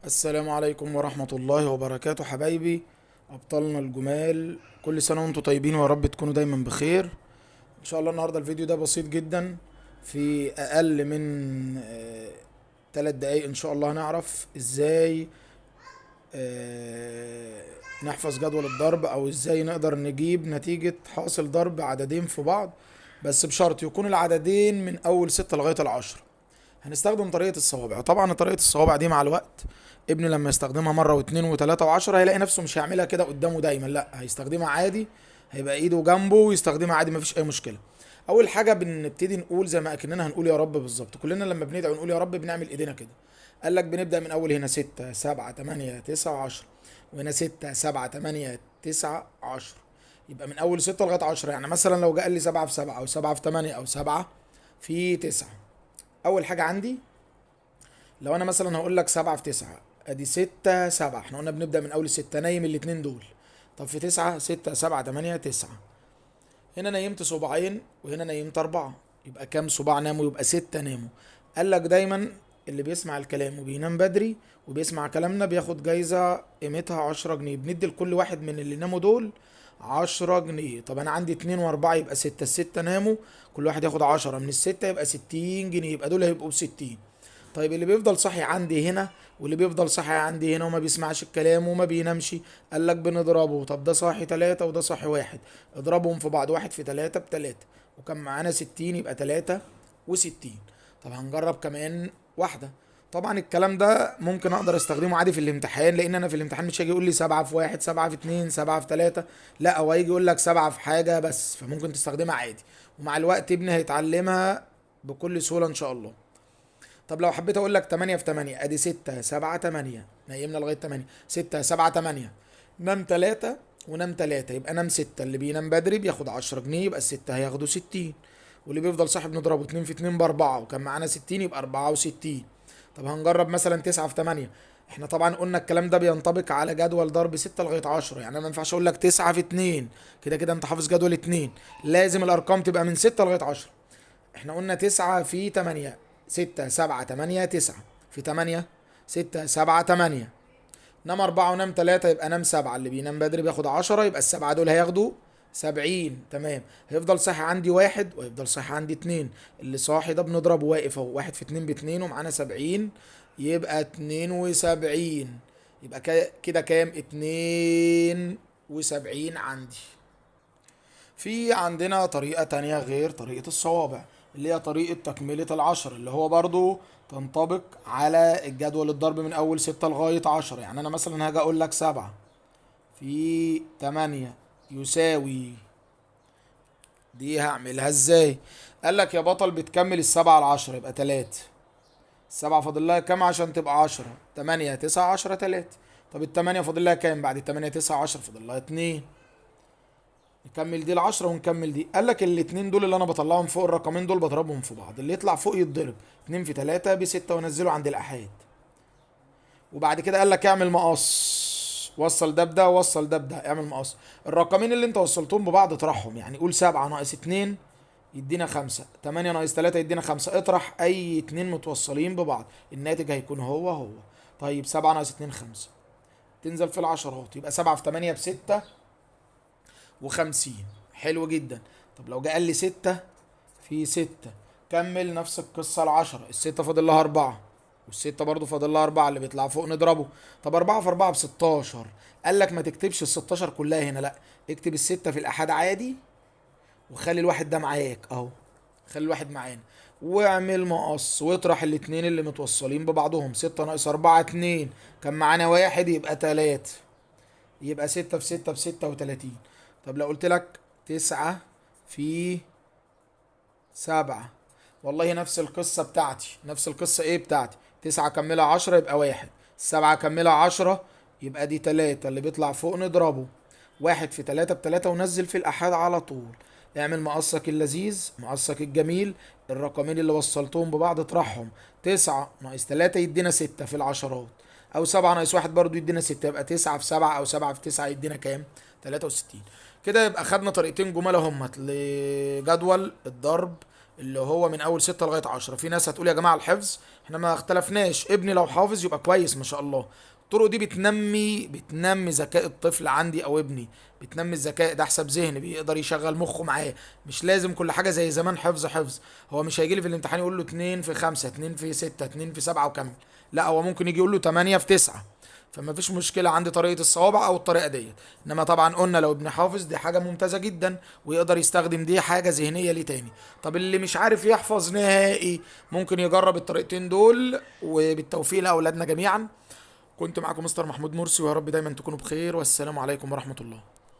السلام عليكم ورحمة الله وبركاته حبايبي، أبطالنا الجمال. كل سنة وانتم طيبين ويا رب تكونوا دايما بخير. إن شاء الله النهاردة الفيديو ده بسيط جدا، في أقل من 3 دقايق إن شاء الله هنعرف إزاي آه، نحفظ جدول الضرب، أو إزاي نقدر نجيب نتيجة حاصل ضرب عددين في بعض، بس بشرط يكون العددين من أول 6 لغاية 10. هنستخدم طريقة الصوابع. طبعا طريقة الصوابع دي مع الوقت ابني لما يستخدمها مرة واتنين وتلاتة وعشرة هيلاقي نفسه مش هيعملها كده قدامه دايما، لا هيستخدمها عادي، هيبقى ايده جنبه ويستخدمها عادي، مفيش اي مشكلة. اول حاجة بنبتدي نقول زي ما اكننا هنقول يا رب بالظبط. كلنا لما بندعي ونقول يا رب بنعمل ايدينا كده. قال لك بنبدأ من اول هنا 6 7 8 9 10، وهنا 6 7 8 9 10. يبقى من اول 6 لغاية 10. يعني مثلا لو جه قال لي 7 في 7 او 7 في 8 او 7 في 9. اول حاجة عندي لو انا مثلا هقول لك 7 في 9، ادي 6 7. احنا قلنا بنبدأ من اول 6، نايم الاتنين دول. طب في 9، 6 7 8 9. هنا نيمت صباعين وهنا نيمت 4، يبقى كام صباع ناموا؟ يبقى 6 ناموا. قال لك دايما اللي بيسمع الكلام وبينام بدري وبيسمع كلامنا بياخد جايزة قيمتها 10 جنيه. بندي لكل واحد من اللي ناموا دول 10 جنيه. طب انا عندي 2 و4 يبقى 6، ال6 ناموا، كل واحد ياخد 10 من ال6 يبقى 60 جنيه، يبقى دول هيبقوا ب60. طيب اللي بيفضل صاحي عندي هنا واللي بيفضل صاحي عندي هنا وما بيسمعش الكلام وما بينامش، قال لك بنضربه. طب ده صاحي 3 وده صاحي 1، اضربهم في بعض. 1 في 3 ب3، وكان معانا 60 يبقى 63. طب هنجرب كمان واحدة. طبعا الكلام ده ممكن اقدر استخدمه عادي في الامتحان، لان انا في الامتحان مش هيجي يقول لي 7 في 1 7 في 2 7 في 3، لا هو هيجي يقول لك 7 في حاجة بس، فممكن تستخدمها عادي. ومع الوقت ابني هيتعلمها بكل سهولة ان شاء الله. طب لو حبيت اقول لك 8 في 8، ادي 6 7 8، نيمنا لغايه 8، 6 7 8. نام 3 ونام 3، يبقى نام 6. اللي بينام بدري بياخد 10 جنيه، يبقى ال6 هياخدوا 60. واللي بيفضل صاحب نضربه 2 في 2 ب4، وكان معانا 60 يبقى 64. طب هنجرب مثلا 9 في 8. احنا طبعا قلنا الكلام ده بينطبق على جدول ضرب 6 لغايه 10. يعني انا ما ينفعش اقول لك 9 في 2، كده كده انت حافظ جدول 2. لازم الارقام تبقى من 6 لغايه 10. احنا قلنا 9 في 8، 6 7 8 9 في 8، 6 7 8. نام 4 ونام 3 يبقى نام 7. اللي بينام بدري بياخد 10، يبقى ال7 دول هياخدوا 70. تمام. هيفضل صاحي عندي 1 وهيفضل صاحي عندي 2. اللي صاحي ده بنضربه واقف اهو. 1 في 2 ب2 ومعانا 70، يبقى 72. يبقى كده كام؟ 72 عندي. في عندنا طريقة تانية غير طريقة الصوابع، اللي هي طريقة تكملة العشر، اللي هو برضو تنطبق على الجدول الضرب من أول 6 لغاية 10. يعني أنا مثلا هاجي أقول لك 7 في 8 يساوي، دي هعملها ازاي؟ قال لك يا بطل بتكمل ال7 على 10 يبقى 3. السبعة فاضل لها كام عشان تبقى 10؟ 8 9 10 3. طب التمانية فاضل لها كام بعد ال8 9 10؟ فاضل لها 2. نكمل دي ال10 ونكمل دي. قال لك الاتنين دول اللي انا بطلعهم فوق الرقمين دول بضربهم في بعض، اللي يطلع فوق يتضرب. 2 في 3 ب6 وانزله عند الآحاد. وبعد كده قال لك اعمل مقص، وصل ده بده ووصل ده بده، اعمل مقص. الرقمين اللي انت وصلتهم ببعض اطرحهم. يعني قول 7 ناقص 2 يدينا 5، 8 ناقص 3 يدينا 5. اطرح اي اتنين متوصلين ببعض، الناتج هيكون هو هو. طيب 7 ناقص 2 5، تنزل في العشرات، يبقى 7 في 8 ب56. حلو جدا. طب لو جه قال لي 6 في 6، كمل نفس القصة ال10. ال6 فاضل لها 4، والستة برضو فاضل لها 4، اللي بيطلع فوق نضربه. طب 4 في 4 ب16. قال لك ما تكتبش ال16 كلها هنا، لا اكتب ال6 في الآحاد عادي، وخلي الواحد ده معاك اهو، خلي الواحد معانا. واعمل مقص واطرح الاتنين اللي متوصلين ببعضهم. 6 ناقص 4 2، كان معانا 1 يبقى 3، يبقى 6 في 6 ب36. طب لو قلت لك 9 في 7، والله نفس القصة بتاعتي، نفس القصة ايه بتاعتي. 9 كملها 10 يبقى 1، 7 كملها 10 يبقى دي 3، اللي بيطلع فوق نضربه. 1 في 3 ب3 ونزل في الآحاد على طول. اعمل مقصك اللذيذ، مقصك الجميل. الرقمين اللي وصلتهم ببعض اطرحهم. 9 ناقص 3 يدينا 6 في العشرات، او 7 ناقص 1 برضو يدينا 6، يبقى 9 في 7 او 7 في 9 يدينا كام؟ 63. كده يبقى خدنا طريقتين جمال همت لجدول الضرب اللي هو من اول 6 لغايه 10. في ناس هتقول يا جماعه الحفظ احنا ما اختلفناش، ابني لو حافظ يبقى كويس ما شاء الله. الطرق دي بتنمي ذكاء الطفل عندي او ابني، بتنمي الذكاء ده، حساب ذهني بيقدر يشغل مخه معاه. مش لازم كل حاجه زي زمان حفظ حفظ. هو مش هيجي لي في الامتحان يقول له 2 في 5 2 في 6 2 في 7 وكمل، لا هو ممكن يجي يقول له 8 في 9. فما فيش مشكلة عندي طريقة الصوابع او الطريقة ديت. انما طبعا قلنا لو ابن حافظ دي حاجة ممتازة جدا، ويقدر يستخدم دي حاجة ذهنية ليه تاني. طب اللي مش عارف يحفظ نهائي ممكن يجرب الطريقتين دول، وبالتوفيق لأولادنا جميعا. كنت معكم مستر محمود مرسي، ويا رب دايما تكونوا بخير، والسلام عليكم ورحمة الله.